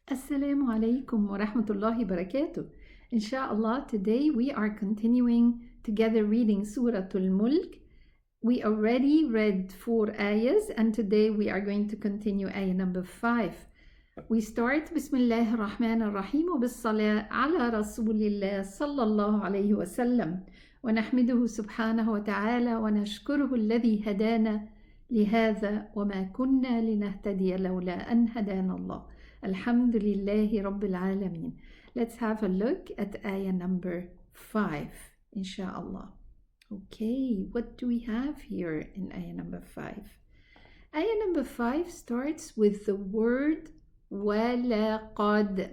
Assalamu alaikum wa rahmatullahi barakatuh. Inshallah, today we are continuing together reading Surat Al Mulk. We already read 4 ayahs and today we are going to continue ayah number 5. We start Bismillah ar-Rahman ar-Rahim wa bis-salah ala Rasulillah sallallahu alayhi wa sallam wa nahmiduhu subhanahu wa ta'ala wa nashkuruhu alladhi hadana lihadha wa ma kunna linahtadiya lawla an hadana Allah. Alhamdulillahi Rabbil Alameen. Let's have a look at ayah number 5, inshallah. Okay, what do we have here in ayah number 5? Ayah number 5 starts with the word وَلَقَدْ.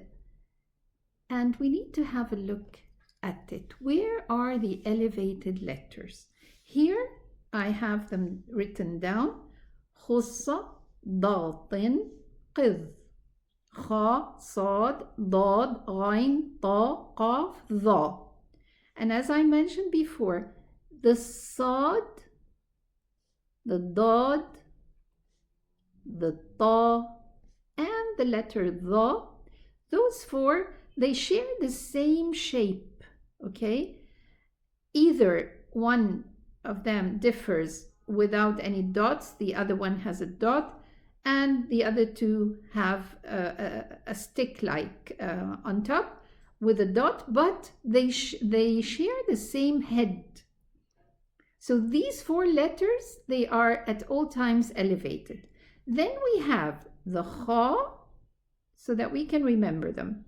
And we need to have a look at it. Where are the elevated letters? Here I have them written down. خُصَّ ضَاطٍ قِذ خا صاد ضاد غين طا قاف ظا. And as I mentioned before, the صاد, the ضاد, the طا, and the letter ظا, those 4, they share the same shape, okay? Either one of them differs without any dots, the other one has a dot, and the other 2 have a stick like on top with a dot, but they share the same head. So these 4 letters, they are at all times elevated. Then we have the kha, so that we can remember them.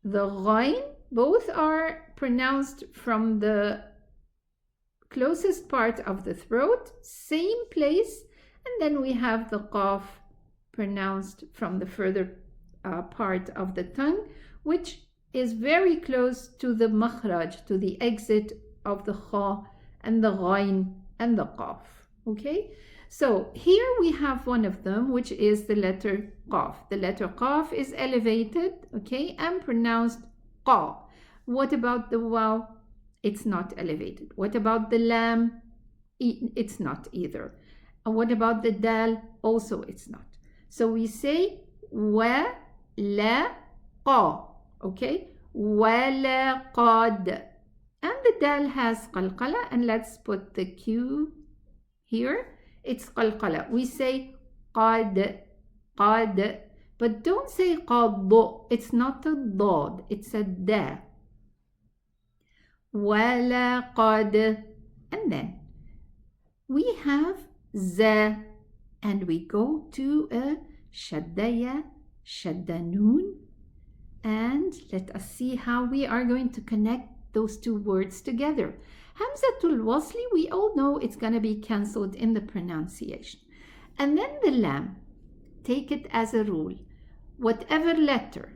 The ghain, both are pronounced from the closest part of the throat, same place. And then we have the qaf pronounced from the further part of the tongue, which is very close to the makhraj, to the exit of the kha and the ghain and the qaf. Okay, so here we have one of them, which is the letter qaf. The letter qaf is elevated, okay, and pronounced qa. What about the waw? It's not elevated. What about the lam? It's not either. And what about the dal? Also it's not. So we say wa la qa, okay? Wa la qad. And the dal has qalqala, and let's put the Q here. It's qalqala. We say qad, qad, but don't say qad. It's not a dad, it's a da. Wa la qad. And then we have za, and we go to a shaddaya, shaddanun, and let us see how we are going to connect those 2 words together. Hamzatul wasli, we all know it's going to be cancelled in the pronunciation. And then the lam, take it as a rule. Whatever letter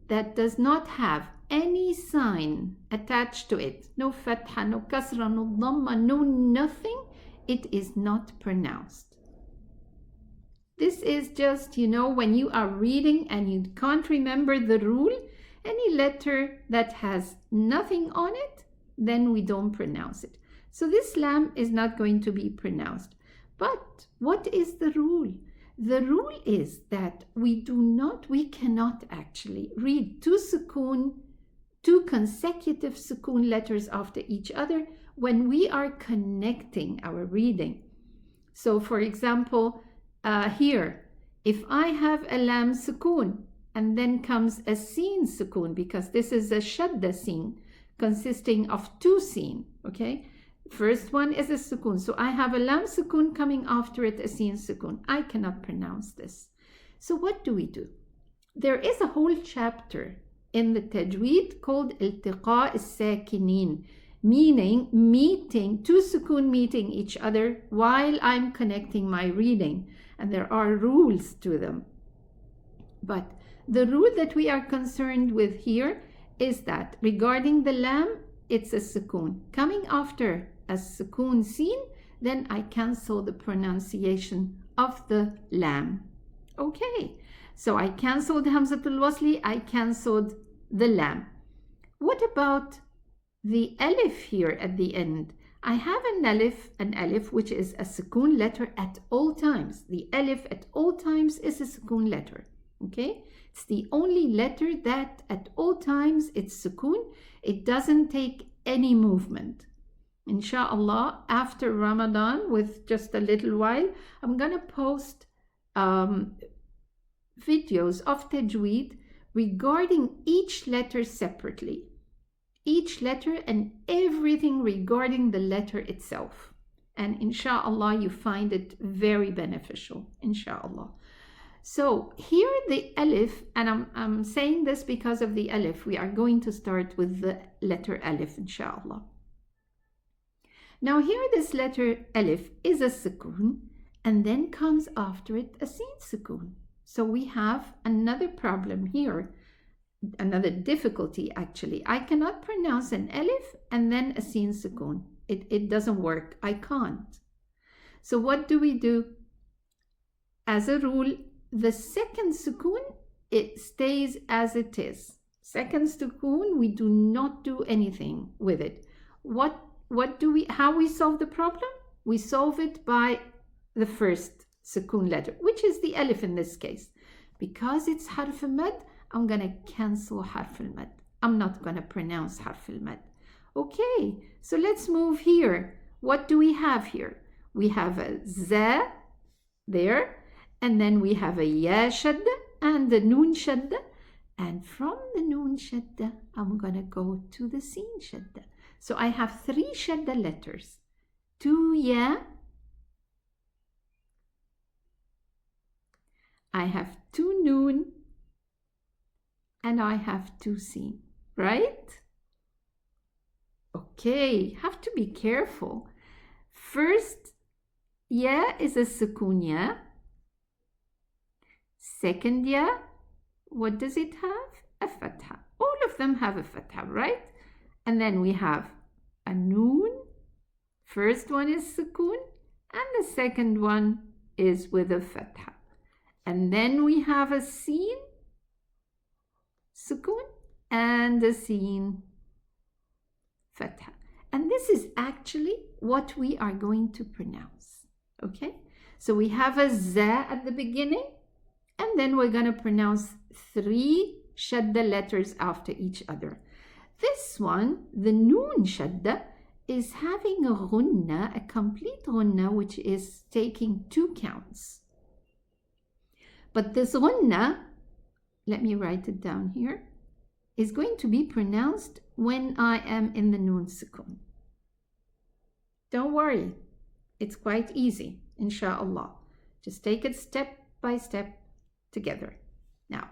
that does not have any sign attached to it, no fatha, no kasra, no dhamma, no nothing, it is not pronounced. This is just, when you are reading and you can't remember the rule, any letter that has nothing on it, then we don't pronounce it. So this lam is not going to be pronounced. But what is the rule? The rule is that we cannot actually read 2 consecutive sukoon letters after each other when we are connecting our reading. So for example, here, if I have a lam sukoon and then comes a sin sukoon, because this is a shadda sin consisting of 2 sin, okay? First one is a sukoon. So I have a lam sukoon coming after it, a sin sukoon. I cannot pronounce this. So what do we do? There is a whole chapter in the Tajweed called Iltiqa as-Sakinin, meaning meeting, 2 sukoon meeting each other while I'm connecting my reading. And there are rules to them. But the rule that we are concerned with here is that regarding the lam, it's a sukoon. Coming after a sukoon sin, then I cancel the pronunciation of the lam. Okay, so I canceled Hamzatul Wasli, I canceled the lam. What about the alif here at the end? I have an alif which is a sukoon letter at all times. The alif at all times is a sukoon letter. Okay, it's the only letter that at all times it's sukoon. It doesn't take any movement. Inshallah, after Ramadan, with just a little while, I'm gonna post videos of Tajweed regarding each letter separately. Each letter and everything regarding the letter itself. And inshallah, you find it very beneficial, inshallah. So here the alif, and I'm saying this because of the alif. We are going to start with the letter alif, inshallah. Now here this letter alif is a sukoon, and then comes after it a sin sukoon. So we have another problem here, another difficulty actually. I cannot pronounce an alif and then a sin sukoon. It doesn't work. I can't. So what do we do? As a rule, the second sukoon, it stays as it is. Second sukoon, we do not do anything with it. How we solve the problem? We solve it by the first sukoon letter, which is the alif in this case. Because it's harf al-mad, I'm going to cancel harf al-mad. I'm not going to pronounce harf al-mad. Okay, so let's move here. What do we have here? We have a za there, and then we have a ya shadda and the noon shadda. And from the noon shadda, I'm going to go to the sin shadda. So I have 3 shadda letters. 2 ya. I have 2 noon. And I have 2 sin, right? Okay, have to be careful. First, ya is a sukoon ya. Second ya, what does it have? A fatha. All of them have a fatha, right? And then we have a noon. First one is sukoon, and the second one is with a fatha. And then we have a sin, sukoon, and a sin, fatha. And this is actually what we are going to pronounce. Okay? So we have a za at the beginning, and then we're going to pronounce 3 shadda letters after each other. This one, the noon shadda, is having a ghunna, a complete ghunna, which is taking 2 counts. But this ghunna, let me write it down here, is going to be pronounced when I am in the noon sukoon. Don't worry, it's quite easy, inshallah. Just take it step by step together. Now,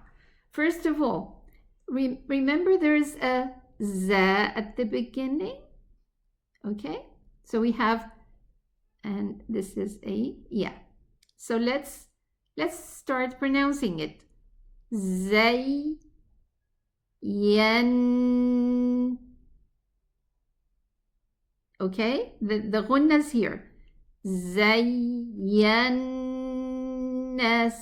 first of all, remember there's a za at the beginning. Okay, so we have, and this is a ya. So let's start pronouncing it. Zay, yan. Okay, the ghunna's here. Zayyannas.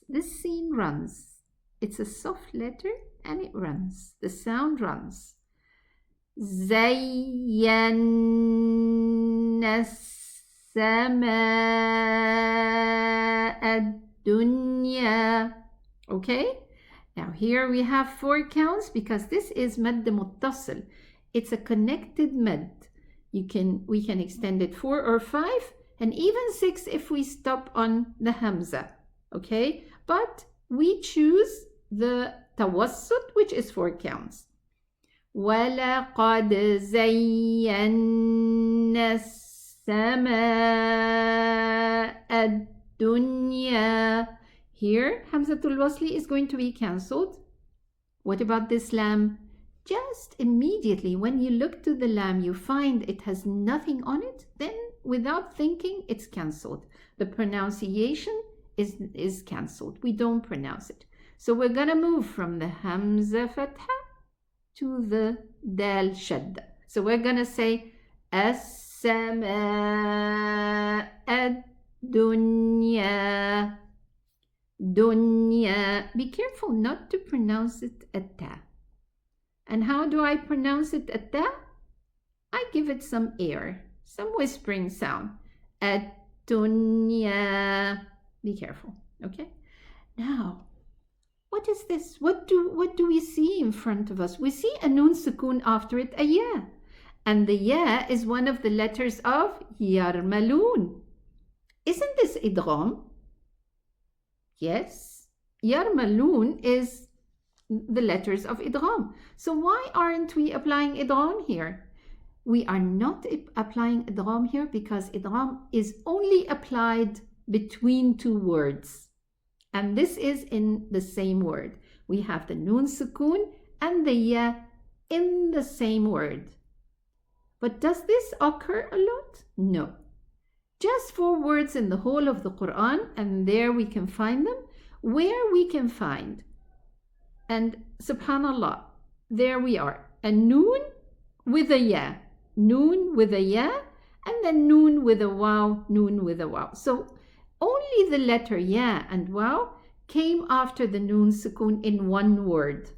This scene runs. It's a soft letter and it runs. The sound runs. زينا السماء الدنيا. Okay, now here we have 4 counts because this is مد متصل. It's a connected mad. We can extend it 4 or 5 and even 6 if we stop on the hamza. Okay, but we choose the tawassut, which is 4 counts. وَلَقَدْ زَيَّنَّا السَّمَاءَ الدُّنْيَا. Here, Hamzatul Wasli is going to be cancelled. What about this lam? Just immediately when you look to the lam, you find it has nothing on it, then without thinking, it's cancelled. The pronunciation is cancelled. We don't pronounce it. So we're going to move from the Hamza Fatha to the Dal Shadda. So we're going to say As-Sama Ad-Dunya. Dunya. Be careful not to pronounce it at-ta. And how do I pronounce it at-ta? I give it some air, some whispering sound. Ad-Dunya. Be careful, okay? Now, what is this? What do we see in front of us? We see a noon sukoon, after it a ya. And the ya is one of the letters of yarmaloon. Isn't this idgham? Yes. Yarmaloon is the letters of idgham. So why aren't we applying idgham here? We are not applying idgham here because idgham is only applied between two words. And this is in the same word. We have the noon sukoon and the ya in the same word. But does this occur a lot? No. Just 4 words in the whole of the Qur'an, and there we can find them. Where we can find, and subhanallah, there we are, a noon with a ya, noon with a ya, and then noon with a waw, noon with a waw. So only the letter ya and waw came after the noon sukoon in one word.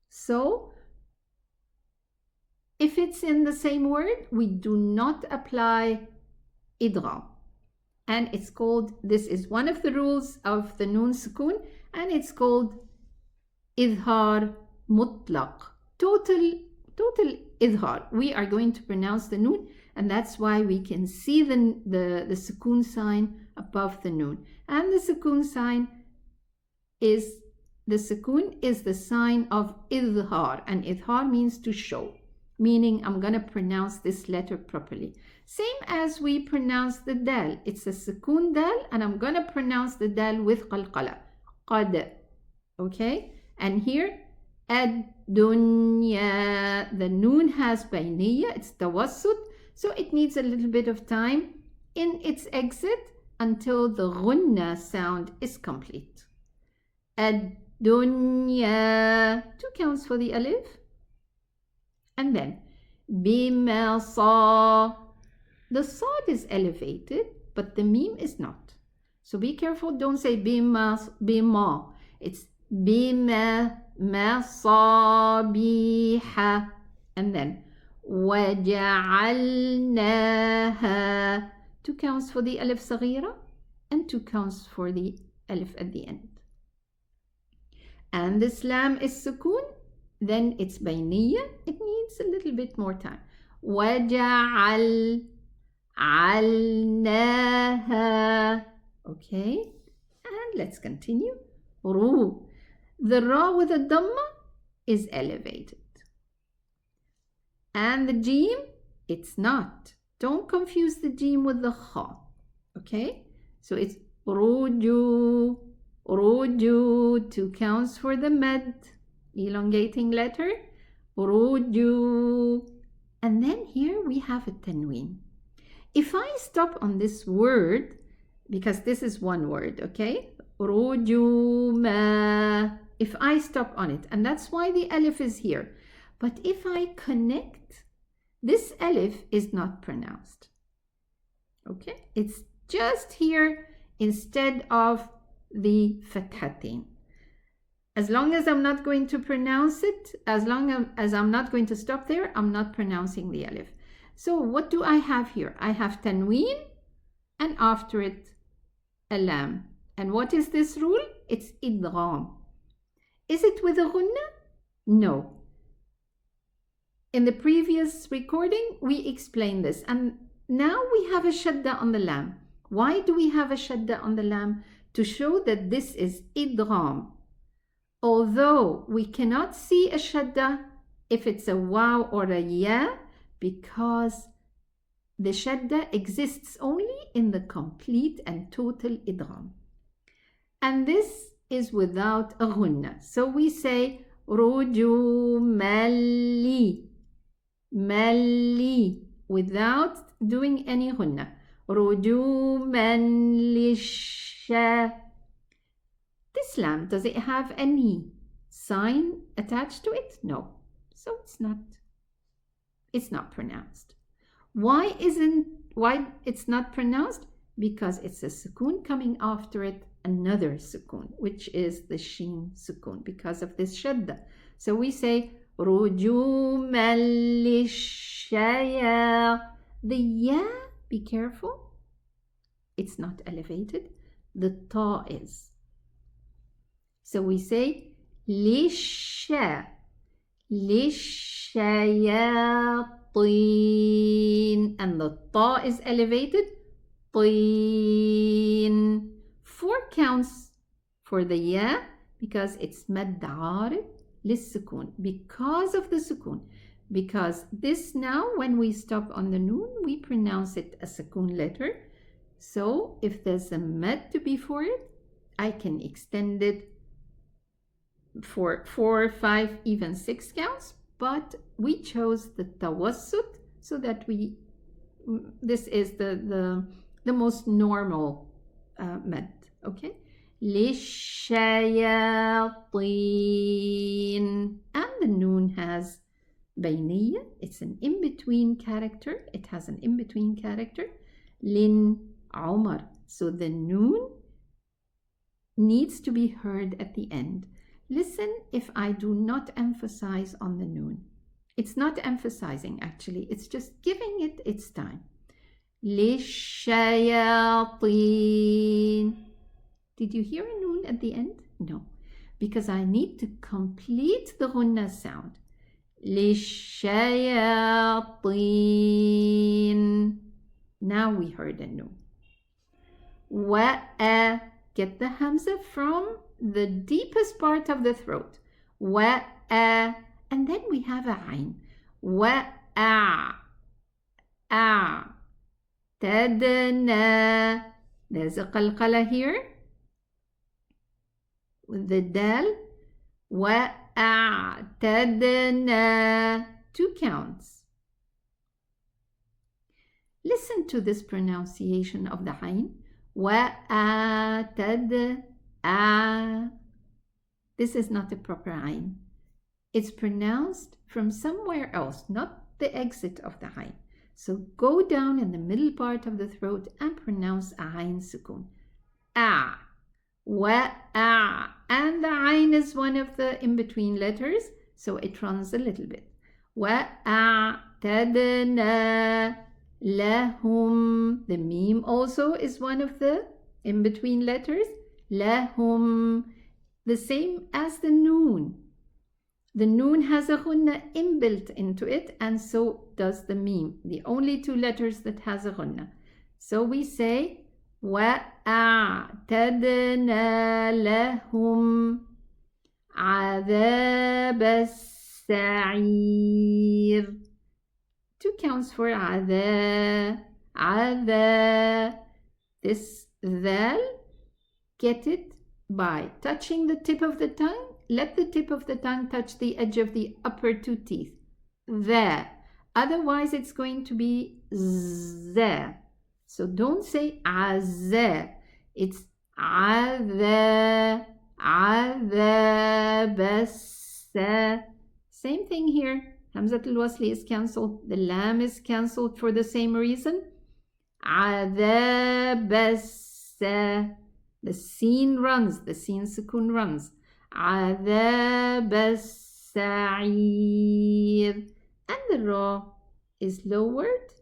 So if it's in the same word, we do not apply idgham. And it's called, this is one of the rules of the noon sukoon, and it's called idhar mutlaq. Total idhar. We are going to pronounce the noon, and that's why we can see the sukoon sign above the noon. And the sukoon sign is, the sukoon is the sign of idhar, and idhar means to show, meaning I'm going to pronounce this letter properly. Same as we pronounce the dal. It's a sukoon dal, and I'm going to pronounce the dal with qalqala. Qad. Okay? And here, ad-dunya. The noon has bayniya, it's tawassut, so it needs a little bit of time in its exit until the ghunna sound is complete. Ad-dunya. 2 counts for the alif. And then, bima sa. The sad is elevated, but the meme is not. So be careful, don't say bima. It's bima masabiha. And then, waja'alnaha. 2 counts for the alif saghira and 2 counts for the alif at the end. And this lam is sukoon. Then it's bayniya. It needs a little bit more time. Waja'alnaha. Okay. And let's continue. Ru. The ra with a dhamma is elevated. And the jim, it's not. Don't confuse the jim with the kha. Okay. So it's ruju. Ruju. 2 counts for the mad. Elongating letter, ruju. And then here we have a tanween. If I stop on this word, because this is one word, okay? Rujuma. If I stop on it, and that's why the alif is here. But if I connect, this alif is not pronounced. Okay? It's just here instead of the fathatain. As long as I'm not going to pronounce it, as long as I'm not going to stop there, I'm not pronouncing the alif. So what do I have here? I have tanween and after it a lam. And what is this rule? It's idgham. Is it with a ghunna? No. In the previous recording, we explained this. And now we have a shadda on the lam. Why do we have a shadda on the lam? To show that this is idgham. Although we cannot see a shadda if it's a waw or a ya, because the shadda exists only in the complete and total idgham. And this is without a ghunna. So we say rujumali, mali, without doing any ghunna. Rujuman lisha. This lam, does it have any sign attached to it? No. So it's not pronounced. Why it's not pronounced? Because it's a sukoon coming after it, another sukoon, which is the sheen sukoon, because of this shadda. So we say rujuman lishaya. The ya, be careful, it's not elevated. The ta is. So we say للشا للشياطين, and the ta is elevated. طين. 4 counts for the ya because it's مد عارض للسكون, because of the sukun. Because this now, when we stop on the noon, we pronounce it a sukun letter. So if there's a mad before it, I can extend it for 4, 5, even 6 counts. But we chose the tawassut so that this is the most normal mad. Okay. للشياطين, and the noon has بينية, it's an in-between character, it has an in-between character. Lin Umar, so the noon needs to be heard at the end. Listen if I do not emphasize on the noon. It's not emphasizing actually, it's just giving it its time. للشياطين. Did you hear a noon at the end? No, because I need to complete the ghunna sound. للشياطين. Now we heard a noon. Wa'a. Get the hamza from the deepest part of the throat. Wa'a. And then we have a ayn. Wa'a. A. Tadna. There's a qalqala here with the dal. وأعتدنا. 2 counts. Listen to this pronunciation of the ayn. وأعتد. This is not a proper ayn. It's pronounced from somewhere else, not the exit of the ayn. So go down in the middle part of the throat and pronounce ayn sukun. A. Wa'a, and the ayn is one of the in-between letters, so it runs a little bit. وَأَعْتَدْنَا لَهُمْ. The meme also is one of the in-between letters. لَهُمْ, the same as the noon. The noon has a ghunna inbuilt into it, and so does the meme, the only 2 letters that has a ghunna. So we say وَأَعْتَدْنَا لَهُمْ عَذَابَ السَّعِيرِ. 2 counts for عَذَا. عَذَا. This dhal, get it by touching the tip of the tongue. Let the tip of the tongue touch the edge of the upper 2 teeth. The. Otherwise it's going to be za. So don't say azza. It's adha, adhabassa. Same thing here. Hamzat al-wasli is cancelled. The lam is cancelled for the same reason. Adhabassa. The seen runs. The seen sukun runs. Adhabassa'ir. And the ra is lowered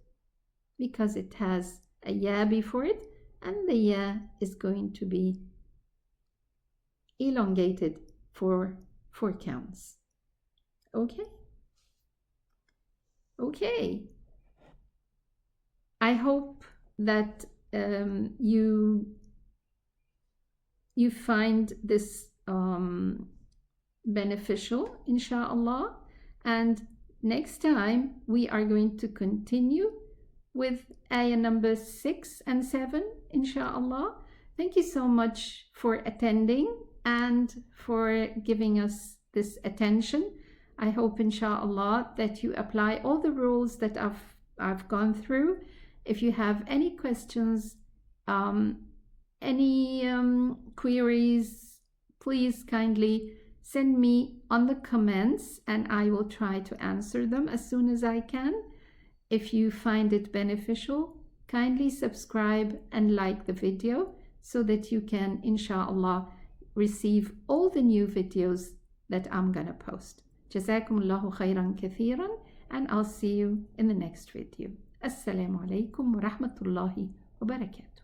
because it has a ya before it, and the ya is going to be elongated for 4 counts. Okay? Okay. I hope that you find this beneficial, inshallah. And next time we are going to continue with ayah number 6 and 7, inshallah. Thank you so much for attending and for giving us this attention. I hope, inshallah, that you apply all the rules that I've gone through. If you have any questions, any queries, please kindly send me on the comments and I will try to answer them as soon as I can. If you find it beneficial, kindly subscribe and like the video so that you can, inshallah, receive all the new videos that I'm gonna post. Jazakumullahu khairan kathiran, and I'll see you in the next video. Assalamu alaikum wa rahmatullahi wa barakatuh.